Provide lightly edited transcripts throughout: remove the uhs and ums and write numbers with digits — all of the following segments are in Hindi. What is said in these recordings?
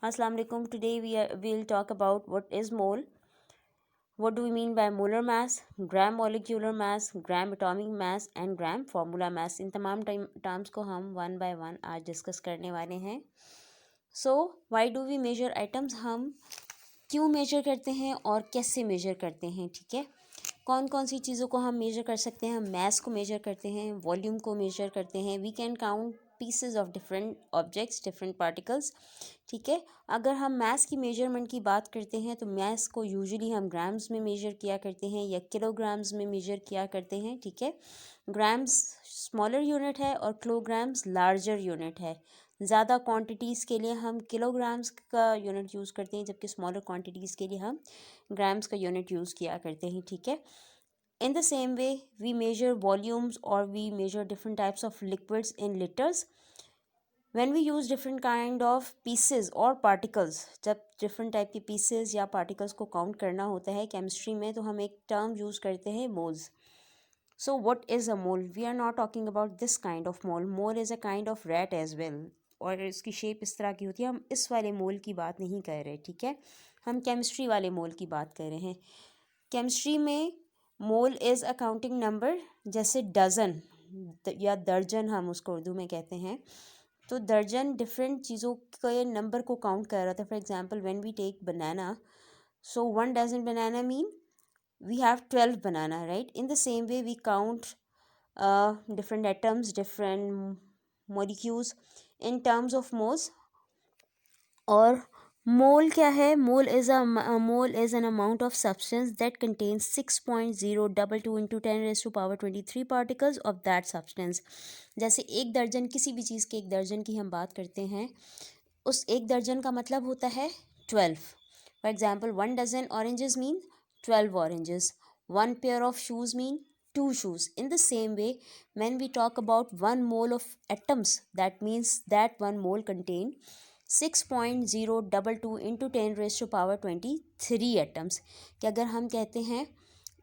Assalamu alaikum. Today we'll talk about what is mole, what do we mean by molar mass, gram molecular mass, gram atomic mass and gram formula mass. इन तमाम टर्म्स को हम वन बाय वन आज डिस्कस करने वाले हैं. So why do we measure items, हम क्यों मेजर करते हैं और कैसे मेजर करते हैं. ठीक है, कौन कौन सी चीज़ों को हम मेजर कर सकते हैं. हम मैस को मेजर करते हैं, वॉल्यूम को मेजर करते हैं. We can count pieces of different objects, different particles. ठीक है, अगर हम मैस की मेजरमेंट की बात करते हैं तो मैस को यूजुअली हम ग्राम्स में मेजर किया करते हैं या किलोग्राम्स में मेजर किया करते हैं. ठीक है, ग्राम्स स्मॉलर यूनिट है और किलोग्राम्स लार्जर यूनिट है. ज़्यादा क्वांटिटीज़ के लिए हम किलोग्राम्स का यूनिट यूज़ करते हैं, जबकि स्मॉलर क्वांटिटीज़ के लिए हम ग्राम्स का यूनिट यूज़ किया करते हैं. ठीक है, in the same way we measure volumes or we measure different types of liquids in liters. When we use different kind of pieces or particles, जब different type के pieces या particles को count करना होता है chemistry में, तो हम एक term use करते हैं moles. So what is a mole? We are not talking about this kind of mole. Mole is a kind of rat as well. और इसकी शेप इस तरह की होती है. हम इस वाले मोल की बात नहीं कर रहे. ठीक है, हम केमिस्ट्री वाले मोल की बात कर रहे हैं. केमिस्ट्री में मोल इज़ अ काउंटिंग नंबर. जैसे डज़न या दर्जन हम उसको उर्दू में कहते हैं, तो दर्जन डिफरेंट चीज़ों के नंबर को काउंट कर रहा था. For example when we take banana, so 1 dozen banana mean we have 12 banana, right? In the same way we count different atoms, different molecules in terms of moles. और मोल क्या है? Mole is an amount of substance that contains 6.022 into 10⁻³ particles of that substance. जैसे एक दर्जन, किसी भी चीज़ के एक दर्जन की हम बात करते हैं, उस एक दर्जन का मतलब होता है 12. For example 1 dozen oranges mean 12 oranges. 1 pair of shoes mean 2 shoes. In the same way, when we talk about 1 mole of atoms, that means that 1 mole contain 6.022 into 10⁻23 atoms. कि अगर हम कहते हैं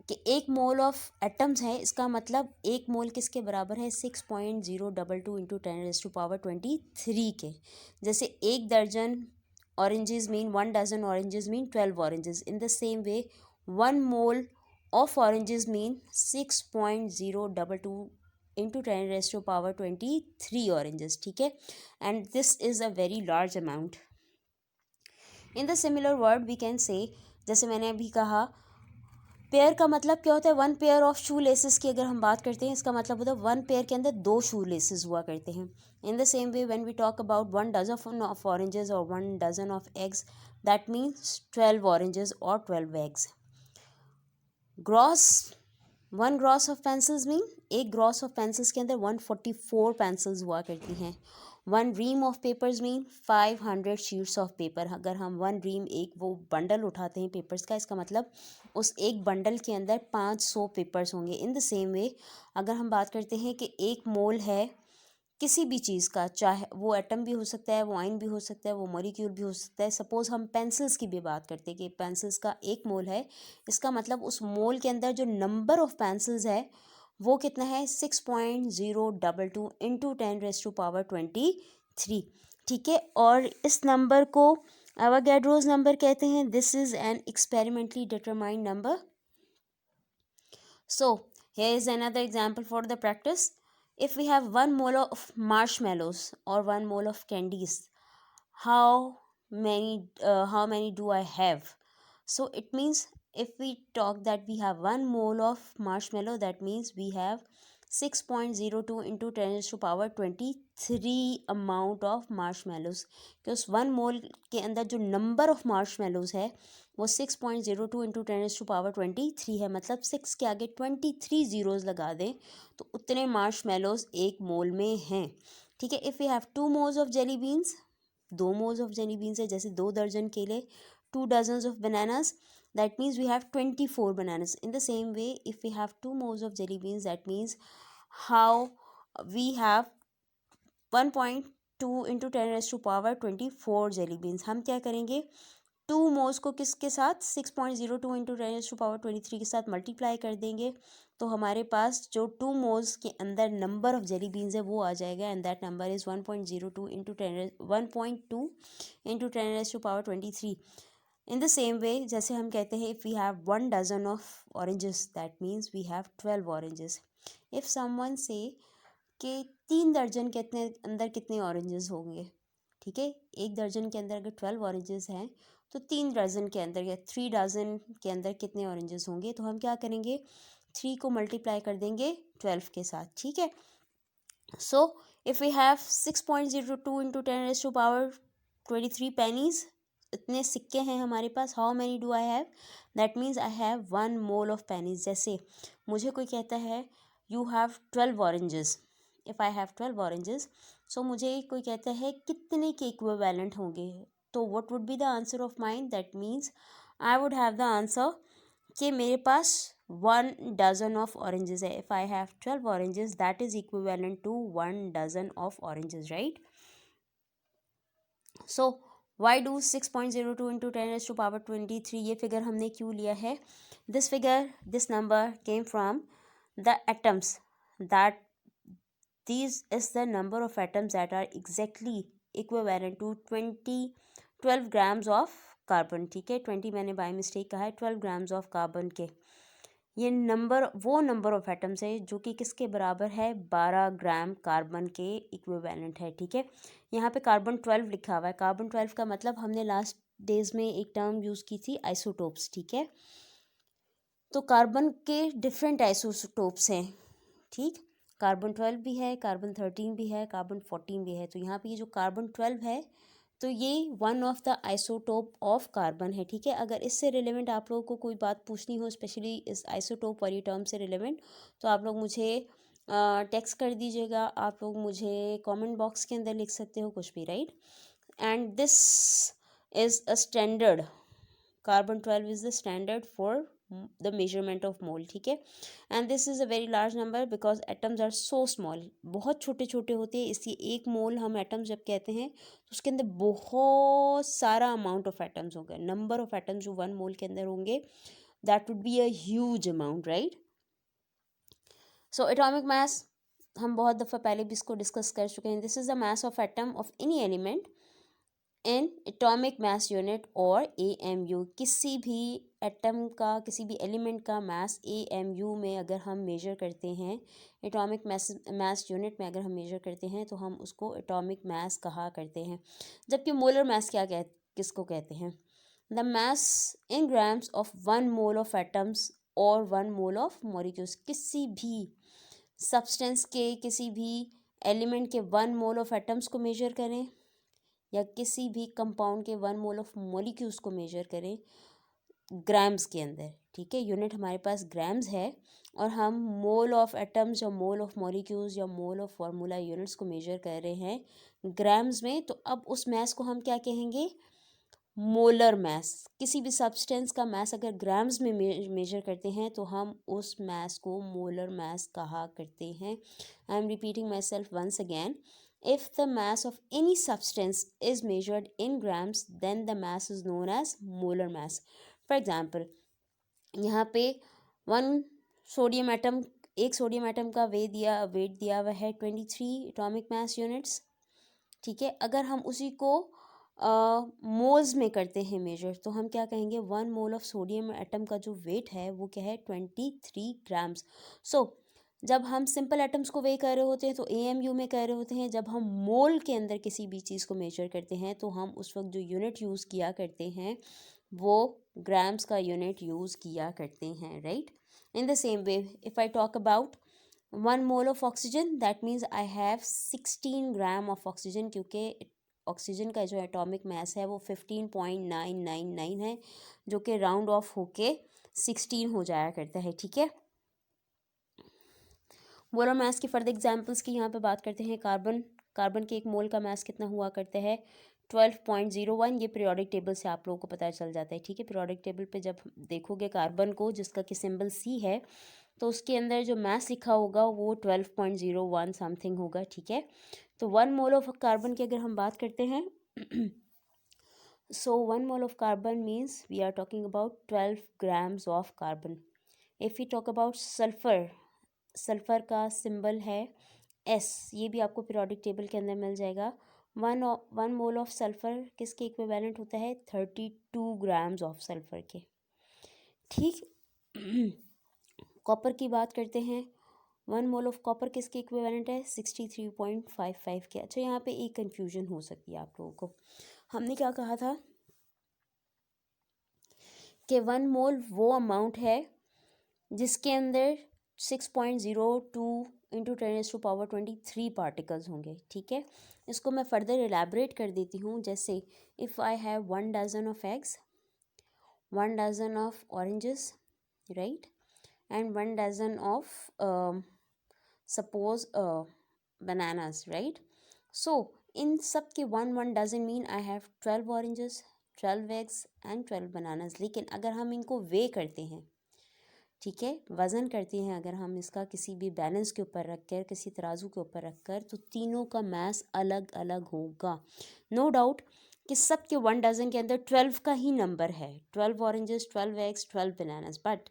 कि एक मोल ऑफ एटम्स है, इसका मतलब एक मोल किसके बराबर है? 6.022 इंटू 10⁻23 के. जैसे एक दर्जन oranges mean 1 dozen oranges mean 12 oranges. In the same way 1 mole of oranges mean 6.022 into 10⁻23 oranges. ठीक है, and this is a very large amount. In the similar word we can say, जैसे मैंने अभी कहा, पेयर का मतलब क्या होता है? 1 पेयर ऑफ शू लेसेस की अगर हम बात करते हैं, इसका मतलब होता है 1 पेयर के अंदर 2 शू लेसेस हुआ करते हैं. In the same way when we talk about 1 dozen of oranges और 1 dozen of eggs, that means 12 oranges और 12 eggs. Gross 1 gross of pencils mean, एक ग्रॉस ऑफ पेंसिल्स के अंदर 144 पेंसिल्स हुआ करती हैं. 1 ream of papers mean 500 sheets of paper. अगर हम 1 रीम, एक वो बंडल उठाते हैं पेपर्स का, इसका मतलब उस एक बंडल के अंदर 500 पेपर्स होंगे. इन द सेम वे अगर हम बात करते हैं कि एक मोल है किसी भी चीज़ का, चाहे वो एटम भी हो सकता है, वो आयन भी हो सकता है, वो मॉलिक्यूल भी हो सकता है. सपोज़ हम पेंसिल्स की भी बात करते हैं कि पेंसिल्स का एक मोल है, इसका मतलब उस मोल के अंदर जो नंबर ऑफ पेंसिल्स है वो कितना है? 6.022 इंटू 10⁻23. ठीक है, और इस नंबर को एवोगैड्रोस नंबर कहते हैं. This is an experimentally determined number. So here is another example for the practice. If we have 1 mole of marshmallows or 1 mole of candies, how many do I have? So it means if we talk that we have 1 mole of marshmallow, that means we have 6.02 into 10⁻23 amount of marshmallows. कि उस 1 mole के अंदर जो number of marshmallows है वो 6.02 इंटू 10⁻23 है. मतलब 6 के आगे 23 ज़ीरोज़ लगा दें तो उतने मार्शमेलोज एक मोल में हैं. ठीक है, if we have 2 moles of jelly beans, 2 moles of jelly beans है, जैसे 2 दर्जन केले, 2 dozens of bananas, that means we have 24 bananas. In the same way if we have 2 moles of jelly beans, that means how we have 1.2 into 10⁻24 jelly beans. हम क्या करेंगे? 2 मोल्स को किसके साथ? 6.02 इंटू 10⁻23 के साथ मल्टीप्लाई कर देंगे तो हमारे पास जो 2 मोल्स के अंदर नंबर ऑफ जेली बीन्स है वो आ जाएगा, and that number is 1.02 into 1.2 into 10⁻23। In the same way जैसे हम कहते हैं if we have 1 dozen of oranges that means we have 12 oranges. If someone say कि 3 दर्जन के अंदर कितने ऑरेंजेस होंगे, ठीक है, 1 दर्जन के अंदर अगर 12 ऑरेंजेस हैं तो 3 दर्जन के अंदर या 3 डजन के अंदर कितने ऑरेंजेस होंगे, तो हम क्या करेंगे 3 को मल्टीप्लाई कर देंगे 12 के साथ, ठीक है। So if we have 6.02 into 10⁻23 pennies, इतने सिक्के हैं हमारे पास। How many do I have, that means I have 1 mole of pennies. जैसे मुझे कोई कहता है you have 12 oranges, if I have 12 oranges, so मुझे कोई कहता है कितने के इक्विवेलेंट होंगे, तो what would be the answer of mine, that means I would have the answer कि मेरे पास 1 डजन ऑफ ऑरेंजेस है। If I have 12 oranges that is equivalent to 1 dozen of oranges, right. So why do 6.02 into 10⁻23, ये फिगर हमने क्यों लिया है, this number came from the atoms, that these is the number of atoms that are exactly equivalent to 12 grams of carbon, ठीक है, 20 मैंने बाय मिस्टेक कहा है, 12 ग्राम्स ऑफ कार्बन के ये नंबर वो नंबर ऑफ एटम्स है जो कि किसके बराबर है, 12 ग्राम कार्बन के इक्विवेलेंट है, ठीक है। यहाँ पे कार्बन 12 लिखा हुआ है, कार्बन 12 का मतलब हमने लास्ट डेज में एक टर्म यूज़ की थी आइसोटोप्स, ठीक है। तो कार्बन के डिफरेंट आइसोटोप्स हैं, ठीक, कार्बन 12 भी है, कार्बन 13 भी है, कार्बन 14 भी है। तो यहाँ पे ये जो कार्बन 12 है तो ये one of the isotope of carbon है, ठीक है। अगर इससे रिलेवेंट आप लोगों को कोई बात पूछनी हो, स्पेशली इस आइसोटोप वाली टर्म से रिलेवेंट, तो आप लोग मुझे टेक्स्ट कर दीजिएगा, आप लोग मुझे कमेंट बॉक्स के अंदर लिख सकते हो कुछ भी, right. And this is a standard, carbon 12 is the standard for the measurement of mole, ठीक है। And this is a very large number because atoms are so small, बहुत छोटे छोटे होते हैं, इसलिए एक मोल हम एटम्स जब कहते हैं तो उसके अंदर बहुत सारा अमाउंट ऑफ एटम्स होगा, नंबर ऑफ एटम्स जो 1 मोल के अंदर होंगे that would be a huge amount, right. So atomic mass हम बहुत दफ़ा पहले भी इसको डिस्कस कर चुके हैं, this is the mass of atom of any element in atomic mass unit और AMU। किसी भी एटम का, किसी भी एलिमेंट का मास AMU में अगर हम मेजर करते हैं, एटॉमिक मास यूनिट में अगर हम मेजर करते हैं तो हम उसको एटॉमिक मास कहा करते हैं। जबकि मोलर मास किसको कहते हैं, the mass in grams of 1 mole of atoms और 1 मोल ऑफ मॉलिक्यूल्स। किसी भी सब्सटेंस के, किसी भी एलिमेंट के 1 मोल ऑफ एटम्स को मेजर करें या किसी भी कंपाउंड के 1 मोल ऑफ मॉलिक्यूल्स को मेजर करें ग्राम्स के अंदर, ठीक है, यूनिट हमारे पास ग्राम्स है, और हम मोल ऑफ एटम्स या मोल ऑफ मॉलिक्यूल्स या मोल ऑफ फार्मूला यूनिट्स को मेजर कर रहे हैं ग्राम्स में, तो अब उस मैस को हम क्या कहेंगे, मोलर मैस। किसी भी सब्सटेंस का मैस अगर ग्राम्स में मेजर करते हैं तो हम उस मैस को मोलर मैस कहा करते हैं। I am repeating myself once again, if the mass of any substance is measured in grams then the mass is known as molar mass. For example, यहाँ पे 1 सोडियम एटम, एक सोडियम एटम का वेट दिया हुआ है 23 एटॉमिक मास यूनिट्स, ठीक है। अगर हम उसी को मोल्स में करते हैं मेजर तो हम क्या कहेंगे, 1 मोल ऑफ सोडियम एटम का जो वेट है वो क्या है 23 ग्राम्स। सो जब हम सिंपल एटम्स को वे कर रहे होते हैं तो AMU में कर रहे होते हैं, जब हम मोल के अंदर किसी भी चीज़ को मेजर करते हैं तो हम उस वक्त जो यूनिट यूज़ किया करते हैं वो ग्राम्स का यूनिट यूज़ किया करते हैं, right. In the same way if I talk about 1 mole of oxygen that means I have 16 gram of oxygen, क्योंकि ऑक्सीजन का जो एटॉमिक मास है वो 15.999 है, जो कि राउंड ऑफ होके 16 हो जाया करता है, ठीक है। मोलर मास की फर्दर एग्जांपल्स की यहाँ पे बात करते हैं। कार्बन के एक मोल का मास कितना हुआ करता है 12.01, ये पीरियोडिक टेबल से आप लोगों को पता चल जाता है, ठीक है। पीरियोडिक टेबल पे जब देखोगे कार्बन को जिसका कि सिंबल C है तो उसके अंदर जो मास लिखा होगा वो 12.01 समथिंग होगा, ठीक है। तो 1 मोल ऑफ कार्बन की अगर हम बात करते हैं so 1 mole of carbon means we are talking about 12 grams of carbon, if you talk about sulphur, sulphur का सिंबल है S, ये भी आपको पीरियोडिक टेबल के अंदर मिल जाएगा। वन मोल ऑफ सल्फ़र किसके इक्विवेलेंट होता है? 32 ग्राम्स ऑफ सल्फ़र के। ठीक। कॉपर की बात करते हैं, 1 मोल ऑफ कॉपर किसके इक्विवेलेंट है? 63.55 के। अच्छा, यहाँ पे एक कन्फ्यूजन हो सकती है आप लोगों को। हमने क्या कहा था कि 1 मोल वो अमाउंट है जिसके अंदर 6.02 इंटू 10⁻23 पार्टिकल्स होंगे। ठीक है, इसको मैं फर्दर एलैबोरेट कर देती हूँ। जैसे if I have 1 dozen of eggs, 1 dozen of oranges, right, and 1 dozen of suppose bananas, right? So in सब के 1 doesn't mean I have 12 oranges, 12 eggs and 12 bananas। लेकिन अगर हम इनको वे करते हैं, ठीक है, वज़न करते हैं अगर हम इसका किसी भी बैलेंस के ऊपर रख कर, किसी तराजू के ऊपर रख कर, तो तीनों का मास अलग अलग होगा। नो डाउट कि सब के 1 डजन के अंदर 12 का ही नंबर है, 12 ऑरेंजेस, 12 एग्स, 12 बनानास, बट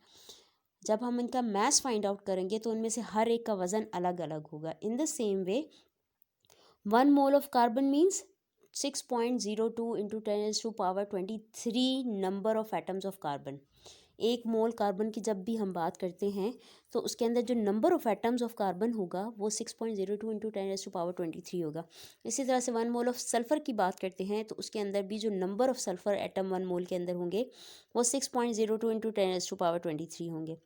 जब हम इनका मास फाइंड आउट करेंगे तो उनमें से हर एक का वज़न अलग अलग होगा। इन the same way 1 mole of carbon means 6.02 into 10⁻23 number of atoms of carbon. एक मोल कार्बन की जब भी हम बात करते हैं तो उसके अंदर जो number of atoms of carbon होगा वो 6.02 इंटू 10⁻23 होगा। इसी तरह से 1 मोल ऑफ सल्फ़र की बात करते हैं तो उसके अंदर भी जो नंबर ऑफ सल्फ़र एटम 1 मोल के अंदर होंगे वो 6.02 इंटू 10⁻23 होंगे।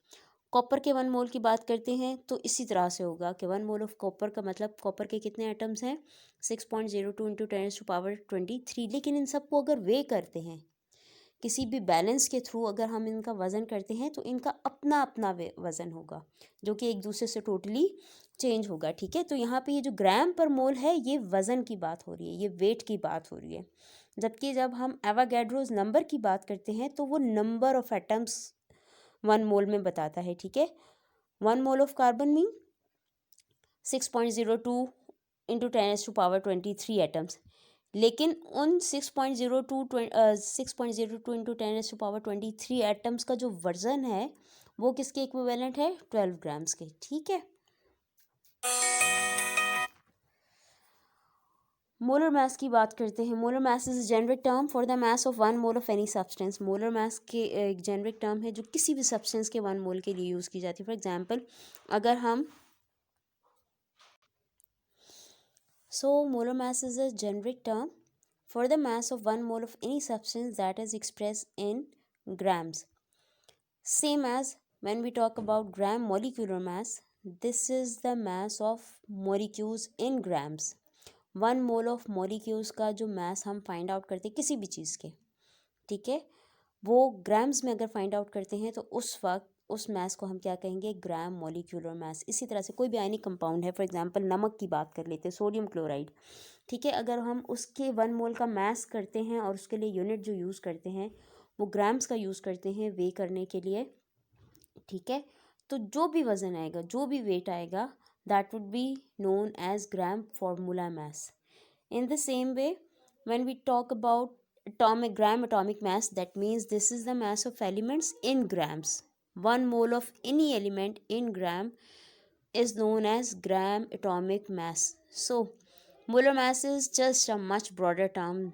कॉपर के 1 मोल की बात करते हैं तो इसी तरह से होगा कि 1 मोल ऑफ कॉपर का मतलब कॉपर के कितने एटम्स हैं? 6.02 इंटू 10⁻23। लेकिन इन सब को अगर वे करते हैं किसी भी बैलेंस के थ्रू, अगर हम इनका वज़न करते हैं तो इनका अपना अपना वज़न होगा जो कि एक दूसरे से टोटली चेंज होगा। ठीक है, तो यहाँ पे ये जो ग्राम पर मोल है ये वज़न की बात हो रही है, ये वेट की बात हो रही है। जबकि जब हम एवोगैड्रोस नंबर की बात करते हैं तो वो नंबर ऑफ एटम्स 1 मोल में बताता है। ठीक है, 1 mole of carbon mean 6.02 into 10⁻23 atoms. लेकिन उन 6.02 इंटू 10⁻23 एटम्स का जो वर्जन है वो किसके इक्विवेलेंट है? 12 ग्राम्स के। ठीक है, मोलर मास की बात करते हैं। Molar mass is generic term for the mass of 1 mole of any substance. Molar mass के एक जेनरिक टर्म है जो किसी भी सब्सटेंस के 1 मोल के लिए यूज़ की जाती है। फॉर एग्जांपल अगर हम molar mass is a generic term for the mass of 1 mole of any substance that is expressed in grams. Same as when we talk about gram molecular mass, this is the mass of molecules in grams. 1 mole of molecules का जो mass हम find out करते किसी भी चीज़ के, ठीक है, वो ग्राम्स में अगर फाइंड आउट करते हैं तो उस वक्त उस मास को हम क्या कहेंगे? ग्राम मोलिक्यूलर मास। इसी तरह से कोई भी आयनिक कंपाउंड है, फॉर एग्जांपल नमक की बात कर लेते हैं, सोडियम क्लोराइड, ठीक है, अगर हम उसके 1 मोल का मास करते हैं और उसके लिए यूनिट जो यूज़ करते हैं वो ग्राम्स का यूज़ करते हैं वे करने के लिए। ठीक है, तो जो भी वज़न आएगा, जो भी वेट आएगा, that would be known as gram formula mass. In the same way, when we talk about atomic mass, that means this is the mass of elements in grams. 1 mole of any element in gram is known as gram atomic mass. So molar mass is just a much broader term